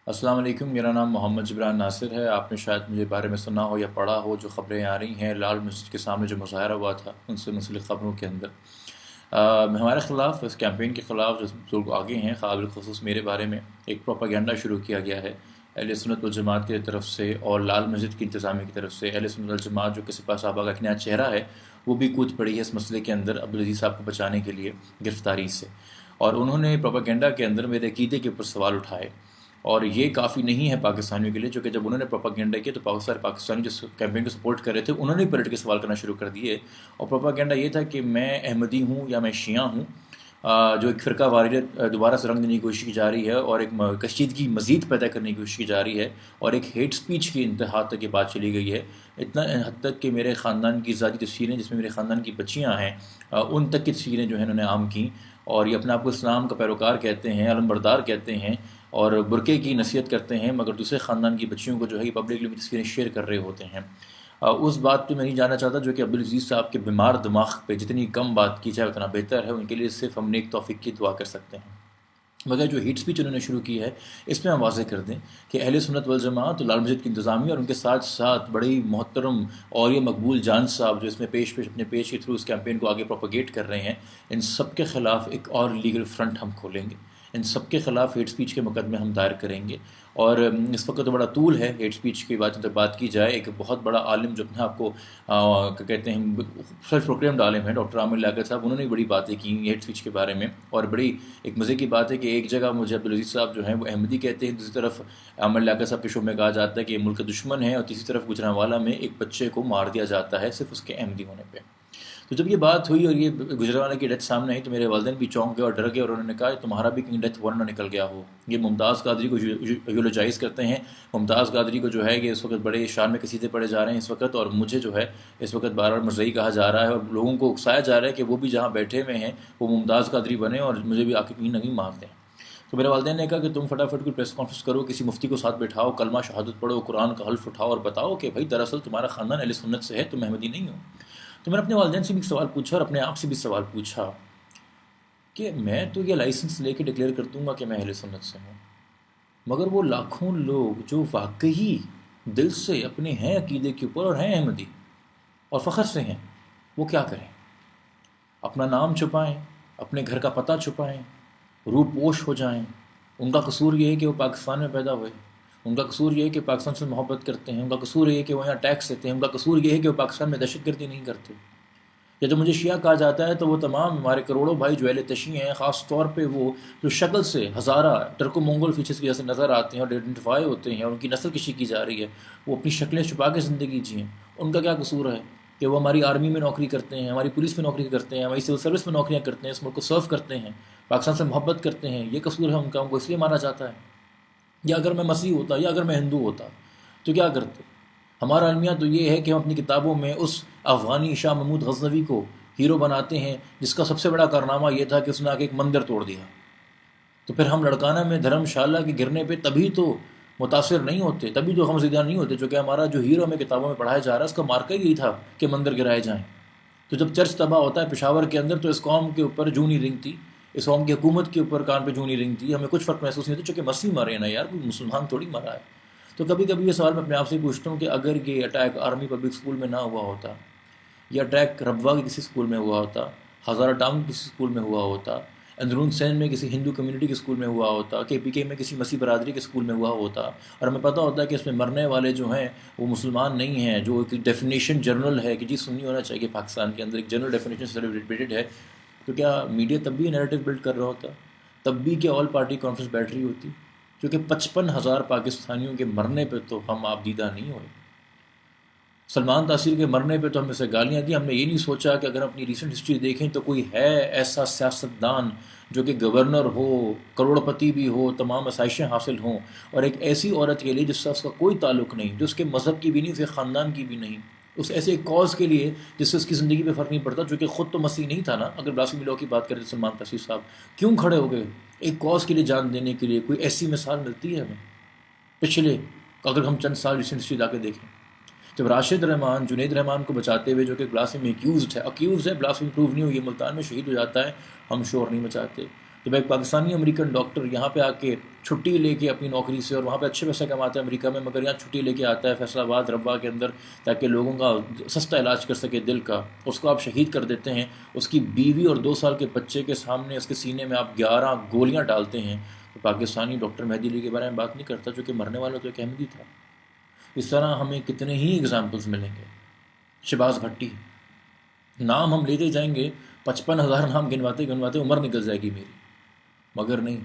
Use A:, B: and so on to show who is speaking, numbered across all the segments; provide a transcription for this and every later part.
A: السلام علیکم، میرا نام محمد جبران ناصر ہے۔ آپ نے شاید مجھے بارے میں سنا ہو یا پڑھا ہو جو خبریں آ رہی ہیں لال مسجد کے سامنے جو مظاہرہ ہوا تھا ان سے منسلک خبروں کے اندر ہمارے خلاف، اس کیمپین کے خلاف جو لوگ آگے ہیں، قابل خصوص میرے بارے میں ایک پروپیگنڈا شروع کیا گیا ہے اہل سنت والجماعت کی طرف سے اور لال مسجد کی انتظامیہ کی طرف سے۔ اہل سنت والجماعت جو کہ سپاہ صحابہ کا ایک نیا چہرہ ہے، وہ بھی کود پڑی ہے اس مسئلے کے اندر عبدالعزیز صاحب کو بچانے کے لیے گرفتاری سے، اور انہوں نے پروپیگنڈا کے اندر میرے عقیدے کے اوپر سوال اٹھائے۔ اور یہ کافی نہیں ہے پاکستانیوں کے لیے، چونکہ جب انہوں نے پروپیگنڈا کیا تو پاکستانی جو کیمپین کو سپورٹ کر رہے تھے انہوں نے پلٹ کے سوال کرنا شروع کر دیے، اور پروپیگنڈا یہ تھا کہ میں احمدی ہوں یا میں شیعہ ہوں، جو ایک فرقہ واریت دوبارہ سے رنگ دینے کی کوشش کی جا رہی ہے اور ایک کشیدگی مزید پیدا کرنے کی کوشش کی جا رہی ہے، اور ایک ہیٹ سپیچ کی انتہا تک یہ بات چلی گئی ہے، اتنا حد تک کہ میرے خاندان کی ذاتی تصویریں جس میں میرے خاندان کی بچیاں ہیں ان تک کی تصویریں جو ہیں انہوں نے عام کیں، اور یہ اپنے آپ کو اسلام کا پیروکار کہتے ہیں، علم بردار کہتے ہیں اور برقعے کی نصیحت کرتے ہیں، مگر دوسرے خاندان کی بچیوں کو جو ہے یہ پبلکلی بھی تصویریں شیئر کر رہے ہوتے ہیں۔ اس بات پہ میں نہیں جانا چاہتا جو کہ عبدالعزیز صاحب کے بیمار دماغ پہ جتنی کم بات کی جائے اتنا بہتر ہے، ان کے لیے صرف ہم نیک توفیق کی دعا کر سکتے ہیں۔ مگر جو ہیٹ سپیچ انہوں نے شروع کی ہے اس میں ہم واضح کر دیں کہ اہل سنت والجماعت لال مسجد کی انتظامیہ اور ان کے ساتھ ساتھ بڑی محترم اور یہ مقبول جان صاحب جو اس میں اپنے پیش کے تھرو اس کیمپین کو آگے پروپیگیٹ کر رہے ہیں، ان سب کے خلاف ایک اور لیگل فرنٹ ہم کھولیں گے، ان سب کے خلاف ہیٹ سپیچ کے مقدمے ہم دائر کریں گے۔ اور اس وقت تو بڑا طول ہے ہیٹ سپیچ کی بات کی جائے، ایک بہت بڑا عالم جو اپنے آپ کو کہتے ہیں سیلف پروکلیمڈ عالم ہے، ڈاکٹر عامر لیاقت صاحب، انہوں نے بڑی باتیں کی ہیٹ سپیچ کے بارے میں، اور بڑی ایک مزے کی بات ہے کہ ایک جگہ مجھے عبدالعزیز صاحب جو ہیں وہ احمدی کہتے ہیں، دوسری طرف عامر لیاقت صاحب کے شو میں کہا جاتا ہے کہ یہ ملک کا دشمن ہے، اور تیسری طرف گجرانوالہ میں ایک بچے کو مار دیا جاتا ہے صرف اس کے احمدی ہونے پہ۔ تو جب یہ بات ہوئی اور یہ گجرانوالہ کی ڈیتھ سامنے آئی تو میرے والدین بھی چونک گئے اور ڈر گئے، اور انہوں نے کہا تمہارا بھی کہیں ڈیتھ وارنٹ نہ نکل گیا ہو۔ یہ ممتاز قادری کو یولوجائز کرتے ہیں، ممتاز قادری کو جو ہے کہ اس وقت بڑے شان میں قصیدے پڑھے جا رہے ہیں اس وقت، اور مجھے جو ہے اس وقت بار بار مرزئی کہا جا رہا ہے، اور لوگوں کو اکسایا جا رہا ہے کہ وہ بھی جہاں بیٹھے ہوئے ہیں وہ ممتاز قادری بنے اور مجھے بھی آ کے کہیں نہ کہیں مار دیں۔ تو میرے والدین نے کہا کہ تم فٹافٹ کوئی پریس کانفرنس کرو، کسی مفتی کو ساتھ بٹھاؤ، کلمہ شہادت پڑھو، قرآن کا حلف اٹھاؤ اور بتاؤ کہ بھائی دراصل تمہارا خاندان اہل سنت سے ہے، تم احمدی نہیں ہو۔ تو میں نے اپنے والدین سے بھی سوال پوچھا اور اپنے آپ سے بھی سوال پوچھا کہ میں تو یہ لائسنس لے کے ڈکلیئر کر دوں گا کہ میں اہل سنت سے ہوں، مگر وہ لاکھوں لوگ جو واقعی دل سے اپنے ہیں عقیدے کے اوپر اور ہیں احمدی اور فخر سے ہیں، وہ کیا کریں؟ اپنا نام چھپائیں، اپنے گھر کا پتہ چھپائیں، روح پوش ہو جائیں؟ ان کا قصور یہ ہے کہ وہ پاکستان میں پیدا ہوئے، ان کا قصور یہ ہے کہ پاکستان سے محبت کرتے ہیں، ان کا قصور یہ ہے کہ وہ یہاں ٹیکس دیتے ہیں، ان کا قصور یہ ہے کہ وہ پاکستان میں دہشت گردی نہیں کرتے۔ یا جب مجھے شیعہ کہا جاتا ہے تو وہ تمام ہمارے کروڑوں بھائی جو اہل تشیع ہیں، خاص طور پہ وہ جو شکل سے ہزارہ ٹرکو منگول فیچرز کی جیسے نظر آتے ہیں اور آئیڈینٹیفائی ہوتے ہیں اور ان کی نسل کشی کی جا رہی ہے، وہ اپنی شکلیں چھپا کے زندگی جئیں، ان کا کیا قصور ہے کہ وہ ہماری آرمی میں نوکری کرتے ہیں، ہماری پولیس میں نوکری کرتے ہیں، ہماری سول سروس میں نوکریاں کرتے ہیں، اس ملک کو سرو کرتے ہیں، پاکستان سے محبت کرتے ہیں؟ یہ قصور ہے ان کا، ان کو اس لیے مارا جاتا ہے؟ یا اگر میں مسیح ہوتا یا اگر میں ہندو ہوتا تو کیا کرتے؟ ہمارا المیہ تو یہ ہے کہ ہم اپنی کتابوں میں اس افغانی شاہ محمود غزنوی کو ہیرو بناتے ہیں جس کا سب سے بڑا کارنامہ یہ تھا کہ اس نے آ کے ایک مندر توڑ دیا، تو پھر ہم لڑکانہ میں دھرم شالہ کے گرنے پہ تبھی تو متاثر نہیں ہوتے، تبھی تو ہم زدہ نہیں ہوتے، جو کہ ہمارا جو ہیرو ہمیں کتابوں میں پڑھایا جا رہا ہے اس کا مارکا ہی یہی تھا کہ مندر گرائے جائیں۔ تو جب چرچ تباہ ہوتا ہے پشاور کے اندر تو اس قوم کے اوپر جوں نہیں رنگتی، اس قوم کی حکومت کے اوپر کان پہ جوں نہیں رنگتی، ہمیں کچھ فرق محسوس نہیں ہوتا، چونکہ مسیح مرے ہیں نا یار، کوئی مسلمان تھوڑی مرا ہے۔ تو کبھی کبھی یہ سوال میں اپنے آپ سے پوچھتا ہوں کہ اگر یہ اٹیک آرمی پبلک اسکول میں نہ ہوا ہوتا، یا اٹیک ربوا کے کسی اسکول میں ہوا ہوتا، ہزارہ ٹاؤن کسی اسکول میں ہوا ہوتا، اندرون سین میں کسی ہندو کمیونٹی کے اسکول میں ہوا ہوتا، کے پی کے میں کسی مسیح برادری کے اسکول میں ہوا ہوتا، اور ہمیں پتہ ہوتا ہے کہ اس میں مرنے والے جو ہیں وہ مسلمان نہیں ہیں، جو ایک ڈیفینیشن جنرل ہے کہ جی سنی ہونا چاہیے پاکستان کے اندر، ایک جنرل ڈیفینیشن سیلیبریٹڈ ہے، تو کیا میڈیا تب بھی نیریٹو بلڈ کر رہا ہوتا؟ تب بھی کیا آل پارٹی کانفرنس بیٹھ رہی ہوتی؟ کیونکہ 55,000 پاکستانیوں کے مرنے پہ تو ہم آپ دیدہ نہیں ہوئے۔ سلمان تاثیر کے مرنے پہ تو ہم سے گالیاں دی، ہم نے یہ نہیں سوچا کہ اگر اپنی ریسنٹ ہسٹری دیکھیں تو کوئی ہے ایسا سیاستدان جو کہ گورنر ہو، کروڑ پتی بھی ہو، تمام آسائشیں حاصل ہوں، اور ایک ایسی عورت کے لیے جس سے اس کا کوئی تعلق نہیں، جو اس کے مذہب کی بھی نہیں، اس کے خاندان کی بھی نہیں، اس ایسے ایک کاز کے لیے جس سے اس کی زندگی پہ فرق نہیں پڑتا، جو کہ خود تو مسیح نہیں تھا نا، اگر بلاسفیمی لاء کی بات کریں تو سلمان تاثیر صاحب کیوں کھڑے ہو گئے ایک کاز کے لیے جان دینے کے لیے؟ کوئی ایسی مثال ملتی ہے ہمیں پچھلے، اگر ہم چند سال ریسنٹ ہسٹری لا کے دیکھیں؟ جب راشد رحمان جنید رحمان کو بچاتے ہوئے، جو کہ بلاسفیمی اکیوزڈ ہے، بلاسفیمی پروو نہیں ہوئی، ملتان میں شہید ہو جاتا ہے، ہم شور نہیں مچاتے۔ جب ایک پاکستانی امریکن ڈاکٹر یہاں پہ آ کے چھٹی لے کے اپنی نوکری سے، اور وہاں پہ اچھے پیسے کماتا ہے امریکہ میں، مگر یہاں چھٹی لے کے آتا ہے فیصل آباد ربوہ کے اندر تاکہ لوگوں کا سستا علاج کر سکے دل کا، اس کو آپ شہید کر دیتے ہیں، اس کی بیوی اور 2 سال کے بچے کے سامنے اس کے سینے میں آپ 11 گولیاں ڈالتے ہیں، تو پاکستانی ڈاکٹر مہدی علی کے بارے میں بات نہیں کرتا، جو کہ مرنے والا تو ایک احمدی تھا۔ اس طرح ہمیں کتنے ہی اگزامپلس ملیں گے۔ شہباز بھٹی، نام ہم لیتے جائیں گے، 55,000 نام گنواتے گنواتے عمر نکل جائے گی میری، مگر نہیں،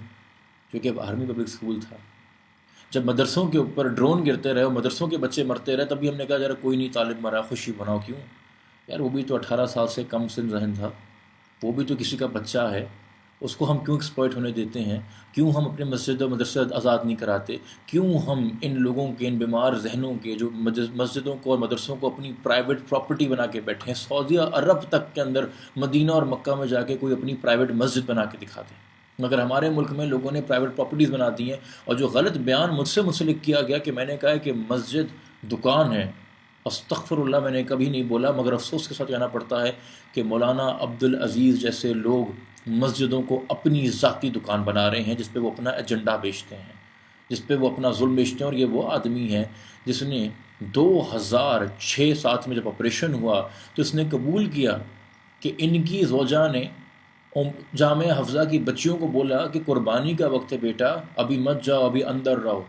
A: کیونکہ آرمی پبلک اسکول تھا۔ جب مدرسوں کے اوپر ڈرون گرتے رہے اور مدرسوں کے بچے مرتے رہے، تب بھی ہم نے کہا یار کوئی نہیں طالب مرا، خوشی مناؤ۔ کیوں یار؟ وہ بھی تو 18 سال سے کم سن ذہن تھا، وہ بھی تو کسی کا بچہ ہے، اس کو ہم کیوں ایکسپلائٹ ہونے دیتے ہیں؟ کیوں ہم اپنے مسجد و مدرسے آزاد نہیں کراتے؟ کیوں ہم ان لوگوں کے، ان بیمار ذہنوں کے، جو مسجدوں کو اور مدرسوں کو اپنی پرائیویٹ پراپرٹی بنا کے بیٹھے ہیں؟ سعودیہ عرب تک کے اندر، مدینہ اور مکہ میں جا کے کوئی اپنی پرائیویٹ مسجد بنا کے دکھا دے، مگر ہمارے ملک میں لوگوں نے پرائیویٹ پراپرٹیز بنا دی ہیں۔ اور جو غلط بیان مجھ سے منسلک کیا گیا کہ میں نے کہا ہے کہ مسجد دکان ہے، استغفر اللہ، میں نے کبھی نہیں بولا، مگر افسوس کے ساتھ کہنا پڑتا ہے کہ مولانا عبدالعزیز جیسے لوگ مسجدوں کو اپنی ذاتی دکان بنا رہے ہیں، جس پہ وہ اپنا ایجنڈا بیچتے ہیں، جس پہ وہ اپنا ظلم بیچتے ہیں۔ اور یہ وہ آدمی ہے جس نے 2006-07 میں جب آپریشن ہوا تو اس نے قبول کیا کہ ان کی زوجہ نے جامعہ حفظہ کی بچیوں کو بولا کہ قربانی کا وقت ہے بیٹا، ابھی مت جاؤ، ابھی اندر رہو،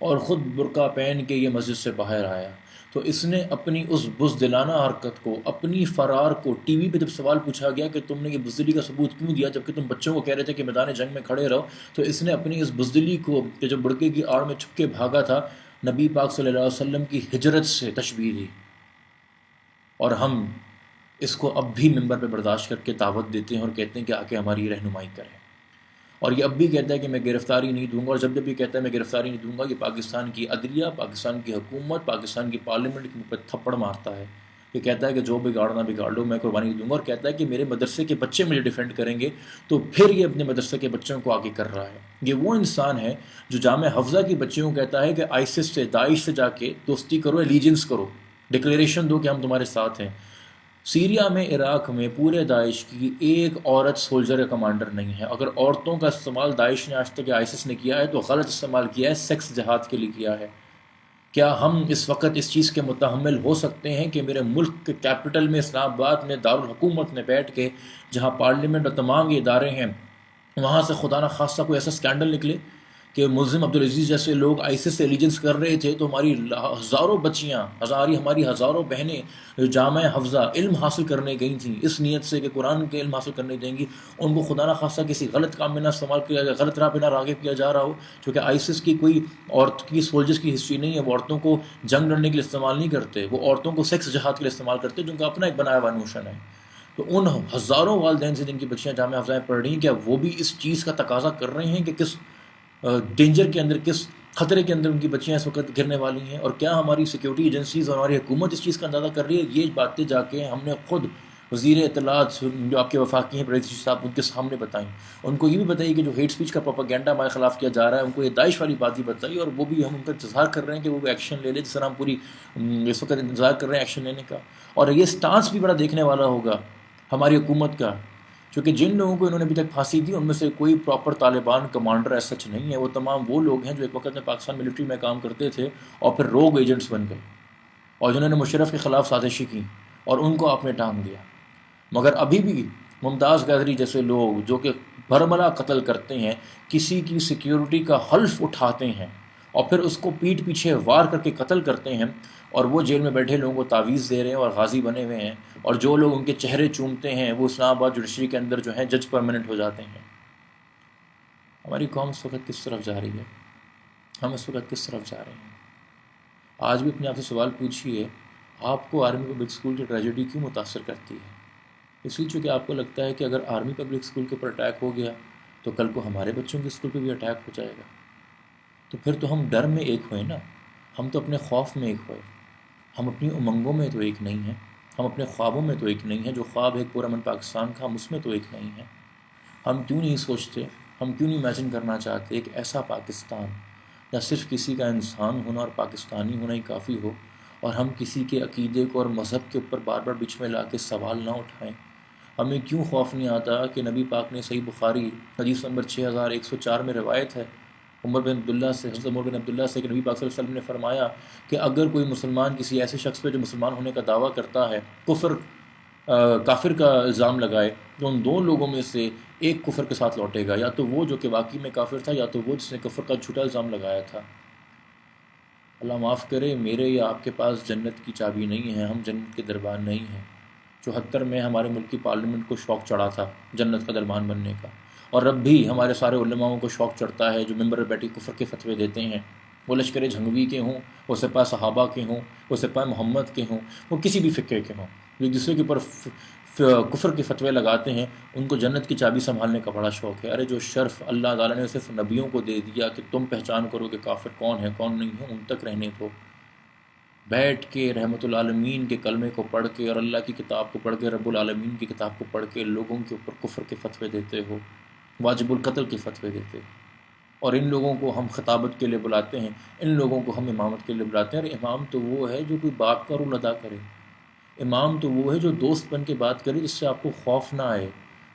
A: اور خود برقع پہن کے یہ مسجد سے باہر آیا۔ تو اس نے اپنی اس بزدلانہ حرکت کو، اپنی فرار کو، ٹی وی پہ جب سوال پوچھا گیا کہ تم نے یہ بزدلی کا ثبوت کیوں دیا جبکہ تم بچوں کو کہہ رہے تھے کہ میدان جنگ میں کھڑے رہو، تو اس نے اپنی اس بزدلی کو کہ جو بڑکے کی آڑ میں چھپ کے بھاگا تھا، نبی پاک صلی اللہ علیہ وسلم کی ہجرت سے تشبیہ دی۔ اور ہم اس کو اب بھی ممبر پہ برداشت کر کے دعوت دیتے ہیں اور کہتے ہیں کہ آ کے ہماری رہنمائی کریں، اور یہ اب بھی کہتا ہے کہ میں گرفتاری نہیں دوں گا، اور جب بھی کہتا ہے میں گرفتاری نہیں دوں گا، یہ پاکستان کی عدلیہ، پاکستان کی حکومت، پاکستان کی پارلیمنٹ کے منہ پہ تھپڑ مارتا ہے۔ یہ کہتا ہے کہ جو بگاڑنا بگاڑ لو، میں قربانی نہیں دوں گا، اور کہتا ہے کہ میرے مدرسے کے بچے مجھے ڈیفینڈ کریں گے، تو پھر یہ اپنے مدرسے کے بچوں کو آگے کر رہا ہے۔ یہ وہ انسان ہے جو جامعہ حفظہ کی بچیوں کو کہتا ہے کہ آئسس سے، داعش سے جا کے دوستی کرو، ایلیجنس کرو، ڈکلیریشن دو کہ ہم تمہارے ساتھ ہیں۔ سیریا میں، عراق میں پورے داعش کی ایک عورت سولجر یا کمانڈر نہیں ہے۔ اگر عورتوں کا استعمال داعش نے آج تک یا آئسس نے کیا ہے تو غلط استعمال کیا ہے، سیکس جہاد کے لیے کیا ہے۔ کیا ہم اس وقت اس چیز کے متحمل ہو سکتے ہیں کہ میرے ملک کے کیپٹل میں، اسلام آباد میں، دارالحکومت میں بیٹھ کے، جہاں پارلیمنٹ اور تمام یہ ادارے ہیں، وہاں سے خدا نخواستہ کوئی ایسا سکینڈل نکلے کہ ملزم عبدالعزیز جیسے لوگ آئسس سے ایلیجنس کر رہے تھے، تو ہماری ہزاروں بچیاں، ہماری ہزاروں بہنیں جو جامعہ حفظہ علم حاصل کرنے گئی تھیں اس نیت سے کہ قرآن کے علم حاصل کرنے دیں گی، ان کو خدا نخواستہ کسی غلط کام میں نہ استعمال کیا جائے، غلط راہ پہ نہ راغب کیا جا رہا ہو، چونکہ آئسس کی کوئی عورت کی سولجرس کی ہسٹری نہیں ہے۔ وہ عورتوں کو جنگ لڑنے کے لیے استعمال نہیں کرتے، وہ عورتوں کو سیکس جہاد کے لیے استعمال کرتے، جن کا اپنا ایک بنایا ہوا نوشن ہے۔ تو ان ہزاروں والدین سے جن کی بچیاں جامعہ حفظہ میں پڑھ رہی ہیں، کیا وہ بھی اس چیز کا تقاضا کر رہے ہیں کہ کس ڈینجر کے اندر، کس خطرے کے اندر ان کی بچیاں اس وقت گرنے والی ہیں؟ اور کیا ہماری سیکیورٹی ایجنسیز اور ہماری حکومت اس چیز کا اندازہ کر رہی ہے؟ یہ باتیں جا کے ہم نے خود وزیر اطلاعات جو آپ کے وفاقی ہیں پریس صاحب، ان کے سامنے بتائیں، ان کو یہ بھی بتائیے کہ جو ہیٹ سپیچ کا پروپیگنڈا ہمارے خلاف کیا جا رہا ہے، ان کو یہ داعش والی بات بھی بتائیے، اور وہ بھی ہم ان کا انتظار کر رہے ہیں کہ وہ ایکشن لے لے، جس طرح ہم پوری اس وقت انتظار کر رہے ہیں ایکشن لینے کا۔ اور یہ سٹانس بھی بڑا دیکھنے والا ہوگا ہماری حکومت کا، کیونکہ جن لوگوں کو انہوں نے ابھی تک پھانسی دی ان میں سے کوئی پراپر طالبان کمانڈر ایسا سچ نہیں ہے، وہ تمام وہ لوگ ہیں جو ایک وقت میں پاکستان ملٹری میں کام کرتے تھے اور پھر روگ ایجنٹس بن گئے، اور جنہوں نے مشرف کے خلاف سازشیں کی اور ان کو آپ نے ٹانگ دیا۔ مگر ابھی بھی ممتاز قادری جیسے لوگ جو کہ برملا قتل کرتے ہیں، کسی کی سیکیورٹی کا حلف اٹھاتے ہیں اور پھر اس کو پیٹھ پیچھے وار کر کے قتل کرتے ہیں، اور وہ جیل میں بیٹھے لوگوں کو تعویذ دے رہے ہیں اور غازی بنے ہوئے ہیں، اور جو لوگ ان کے چہرے چومتے ہیں وہ اسلام آباد جوڈیشری کے اندر جو ہیں جج پرماننٹ ہو جاتے ہیں۔ ہماری قوم اس وقت کس طرف جا رہی ہے؟ ہم اس وقت کس طرف جا رہے ہیں؟ آج بھی اپنے آپ سے سوال پوچھیے، آپ کو آرمی پبلک اسکول کی ٹریجڈی کیوں متاثر کرتی ہے؟ اس لیے چونکہ آپ کو لگتا ہے کہ اگر آرمی پبلک اسکول کے اوپر اٹیک ہو گیا تو کل کو ہمارے بچوں کے اسکول پہ بھی اٹیک ہو جائے گا، تو پھر تو ہم ڈر میں ایک ہوئے نا، ہم تو اپنے خوف میں ایک ہوئے، ہم اپنی امنگوں میں تو ایک نہیں ہیں، ہم اپنے خوابوں میں تو ایک نہیں ہیں، جو خواب ایک پورا من پاکستان کا، ہم اس میں تو ایک نہیں ہیں۔ ہم کیوں نہیں سوچتے، ہم کیوں نہیں امیجن کرنا چاہتے ایک ایسا پاکستان یا صرف کسی کا انسان ہونا اور پاکستانی ہونا ہی کافی ہو، اور ہم کسی کے عقیدے کو اور مذہب کے اوپر بار بار بیچ میں لا کے سوال نہ اٹھائیں، ہمیں کیوں خوف نہیں آتا کہ نبی پاک نے صحیح بخاری حدیث نمبر 6104 میں روایت ہے حضرت عمر بن عبداللہ سے کہ نبی پاک صلی اللہ علیہ وسلم نے فرمایا کہ اگر کوئی مسلمان کسی ایسے شخص پہ جو مسلمان ہونے کا دعویٰ کرتا ہے کافر کا الزام لگائے تو ان دو لوگوں میں سے ایک کفر کے ساتھ لوٹے گا، یا تو وہ جو کہ واقعی میں کافر تھا، یا تو وہ جس نے کفر کا جھوٹا الزام لگایا تھا۔ اللہ معاف کرے، میرے یا آپ کے پاس جنت کی چابی نہیں ہے، ہم جنت کے دربان نہیں ہیں۔ 74 میں ہمارے ملک کی پارلیمنٹ کو شوق چڑھا تھا جنت کا دربان بننے کا، اور اب بھی ہمارے سارے علماؤں کو شوق چڑھتا ہے جو ممبر پر بیٹھی کفر کے فتوے دیتے ہیں، وہ لشکر جھنگوی کے ہوں، وہ سپاہ صحابہ کے ہوں، وہ سپاہ محمد کے ہوں، وہ کسی بھی فقے کے ہوں، جو دوسرے کے اوپر کفر کے فتوے لگاتے ہیں، ان کو جنت کی چابی سنبھالنے کا بڑا شوق ہے۔ ارے جو شرف اللہ تعالیٰ نے صرف نبیوں کو دے دیا کہ تم پہچان کرو کہ کافر کون ہے کون نہیں ہے، ان تک رہنے دو۔ بیٹھ کے رحمت العالمین کے کلمے کو پڑھ کے اور اللہ کی کتاب کو پڑھ کے، رب العالمین کی کتاب کو پڑھ کے لوگوں کے اوپر کفر کے فتوے دیتے ہو، واجب القتل کے فتوے دیتے ہو، اور ان لوگوں کو ہم خطابت کے لیے بلاتے ہیں، ان لوگوں کو ہم امامت کے لیے بلاتے ہیں۔ اور امام تو وہ ہے جو کوئی باپ کا رول ادا کرے، امام تو وہ ہے جو دوست بن کے بات کرے، جس سے آپ کو خوف نہ آئے،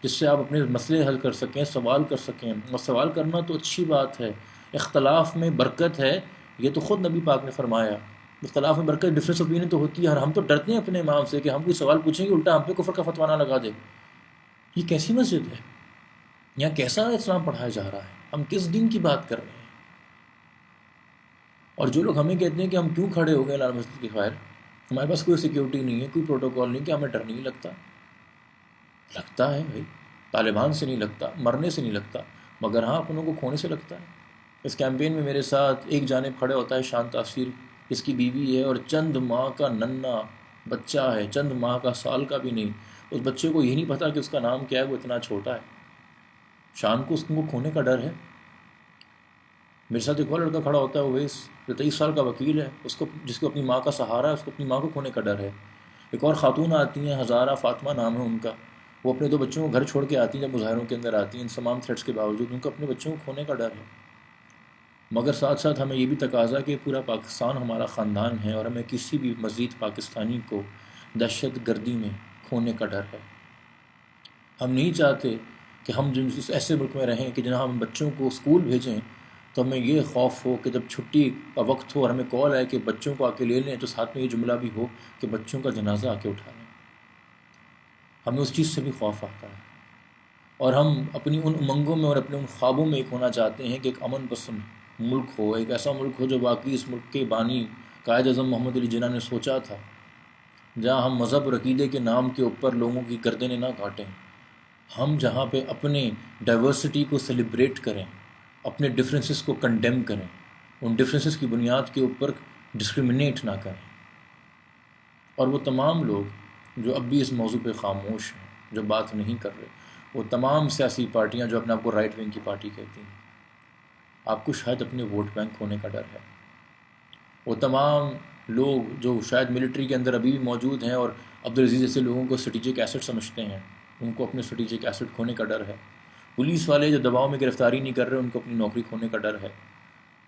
A: جس سے آپ اپنے مسئلے حل کر سکیں، سوال کر سکیں۔ اور سوال کرنا تو اچھی بات ہے، اختلاف میں برکت ہے، یہ تو خود نبی پاک نے فرمایا۔ اختلاف میں برکت، ڈفرینس اوپینین تو ہوتی ہے، اور ہم تو ڈرتے ہیں اپنے امام سے کہ ہم کوئی سوال پوچھیں گے الٹا ہم پہ کفر کا فتویٰ نہ لگا دے۔ یہ کیسی مسجد ہے؟ یہاں کیسا اسلام پڑھایا جا رہا ہے؟ ہم کس دین کی بات کر رہے ہیں؟ اور جو لوگ ہمیں کہتے ہیں کہ ہم کیوں کھڑے ہو گئے لال مسجد کے باہر، ہمارے پاس کوئی سیکیورٹی نہیں ہے، کوئی پروٹوکول نہیں، کہ ہمیں ڈر نہیں لگتا؟ لگتا ہے بھائی، طالبان سے نہیں لگتا، مرنے سے نہیں لگتا، مگر ہاں اپنوں کو کھونے سے لگتا ہے۔ اس کیمپین میں میرے ساتھ ایک جانب کھڑے ہوتا ہے شان تاثیر، اس کی بیوی ہے اور چند ماہ کا ننھا بچہ ہے، چند ماہ کا، سال کا بھی نہیں۔ اس بچے کو یہ نہیں پتا کہ اس کا نام کیا ہے، وہ اتنا چھوٹا ہے۔ شان کو اس کو کھونے کا ڈر ہے۔ میرے ساتھ ایک اور لڑکا کھڑا ہوتا ہے اویس، جو 23 سال کا وکیل ہے، اس کو جس کو اپنی ماں کا سہارا ہے، اس کو اپنی ماں کو کھونے کا ڈر ہے۔ ایک اور خاتون آتی ہیں، ہزارہ فاطمہ نام ہے ان کا، وہ اپنے 2 بچوں کو گھر چھوڑ کے آتی ہیں جب مظاہروں کے اندر آتی ہیں، ان تمام تھریٹس کے باوجود ان کو اپنے بچوں کو کھونے کا ڈر ہے۔ مگر ساتھ ساتھ ہمیں یہ بھی تقاضا کہ پورا پاکستان ہمارا خاندان ہے، اور ہمیں کسی بھی مزید پاکستانی کو دہشت گردی میں کھونے کا ڈر ہے۔ ہم نہیں چاہتے کہ ہم جس ایسے ملک میں رہیں کہ جہاں ہم بچوں کو اسکول بھیجیں تو ہمیں یہ خوف ہو کہ جب چھٹی کا وقت ہو اور ہمیں کال آئے کہ بچوں کو آ کے لے لیں، تو ساتھ میں یہ جملہ بھی ہو کہ بچوں کا جنازہ آ کے اٹھا لیں۔ ہمیں اس چیز سے بھی خوف آتا ہے، اور ہم اپنی ان امنگوں میں اور اپنے ان خوابوں میں ایک ہونا چاہتے ہیں کہ ایک امن پسند ملک ہو، ایک ایسا ملک ہو جو واقعی اس ملک کے بانی قائد اعظم محمد علی جناح نے سوچا تھا، جہاں ہم مذہب اور عقیدے کے نام کے اوپر لوگوں کی گردنیں نہ کاٹیں، ہم جہاں پہ اپنے ڈائیورسٹی کو سیلیبریٹ کریں، اپنے ڈفرینسز کو کنڈیم کریں، ان ڈفرینسز کی بنیاد کے اوپر ڈسکرمنیٹ نہ کریں۔ اور وہ تمام لوگ جو اب بھی اس موضوع پہ خاموش ہیں، جو بات نہیں کر رہے، وہ تمام سیاسی پارٹیاں جو اپنے آپ کو رائٹ ونگ کی پارٹی کہتی ہیں، آپ کو شاید اپنے ووٹ بینک ہونے کا ڈر ہے۔ وہ تمام لوگ جو شاید ملٹری کے اندر ابھی بھی موجود ہیں اور عبدالعزیز جیسے لوگوں کو اسٹریٹجک ایسٹ سمجھتے ہیں، ان کو اپنے اسٹریٹجک ایسٹ کھونے کا ڈر ہے۔ پولیس والے جو دباؤ میں گرفتاری نہیں کر رہے، ان کو اپنی نوکری کھونے کا ڈر ہے۔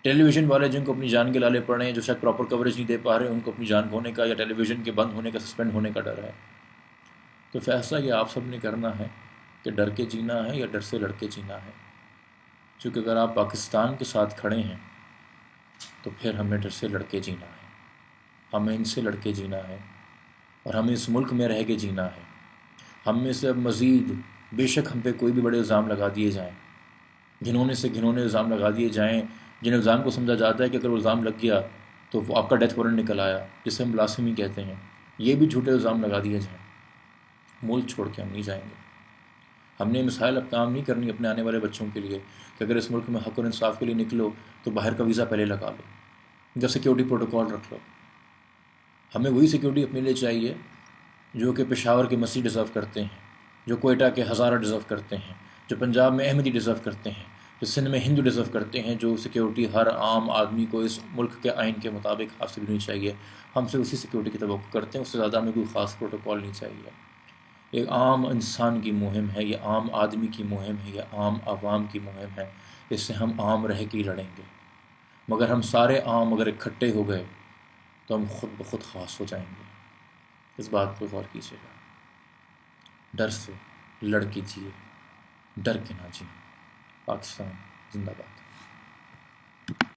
A: ٹیلی ویژن والے جن کو اپنی جان کے لالے پڑے ہیں، جو شاید پراپر کوریج نہیں دے پا رہے، ان کو اپنی جان کھونے کا یا ٹیلی ویژن کے بند ہونے کا، سسپینڈ ہونے کا ڈر ہے۔ تو فیصلہ یہ آپ سب نے کرنا ہے کہ ڈر کے جینا ہے یا ڈر سے لڑ کے جینا ہے۔ چونکہ اگر آپ پاکستان کے ساتھ کھڑے ہیں تو پھر ہمیں ڈر سے لڑ کے جینا ہے، ہمیں ان سے لڑ کے جینا ہے، اور ہمیں اس ملک میں رہ کے جینا ہے۔ ہم میں سے اب مزید بے شک ہم پہ کوئی بھی بڑے الزام لگا دیے جائیں، گھنونے سے گھنونے الزام لگا دیے جائیں، جن الزام کو سمجھا جاتا ہے کہ اگر وہ الزام لگ گیا تو وہ آپ کا ڈیتھ وارنٹ نکل آیا، جسے ہم بلاسفیمی کہتے ہیں، یہ بھی جھوٹے الزام لگا دیے جائیں، ملک چھوڑ کے ہم نہیں جائیں گے۔ ہم نے مسائل اب کام نہیں کرنی اپنے آنے والے بچوں کے لیے کہ اگر اس ملک میں حق اور انصاف کے لیے نکلو تو باہر کا ویزا پہلے لگا لو، جب سیکیورٹی پروٹوکول رکھ لو۔ ہمیں وہی سیکیورٹی اپنے لیے چاہیے جو کہ پشاور کے مسیح ڈیزرو کرتے ہیں، جو کوئٹہ کے ہزارہ ڈیزرو کرتے ہیں، جو پنجاب میں احمدی ڈیزرو کرتے ہیں، جو سندھ میں ہندو ڈیزرو کرتے ہیں، جو سیکیورٹی ہر عام آدمی کو اس ملک کے آئین کے مطابق حاصل ہونی چاہیے۔ ہم سے اسی سیکیورٹی کی توقع کرتے ہیں، اس سے زیادہ ہمیں کوئی خاص پروٹوکول نہیں چاہیے۔ ایک عام انسان کی مہم ہے، یہ عام آدمی کی مہم ہے، یہ عام عوام کی مہم ہے، اس سے ہم عام رہ کے ہی لڑیں گے۔ مگر ہم سارے عام اگر اکٹھے ہو گئے تو ہم خود بخود خاص ہو جائیں گے۔ اس بات پہ غور کیجیے گا۔ ڈر سے لڑ کے جیے، ڈر کے نہ جیے۔ پاکستان زندہ باد۔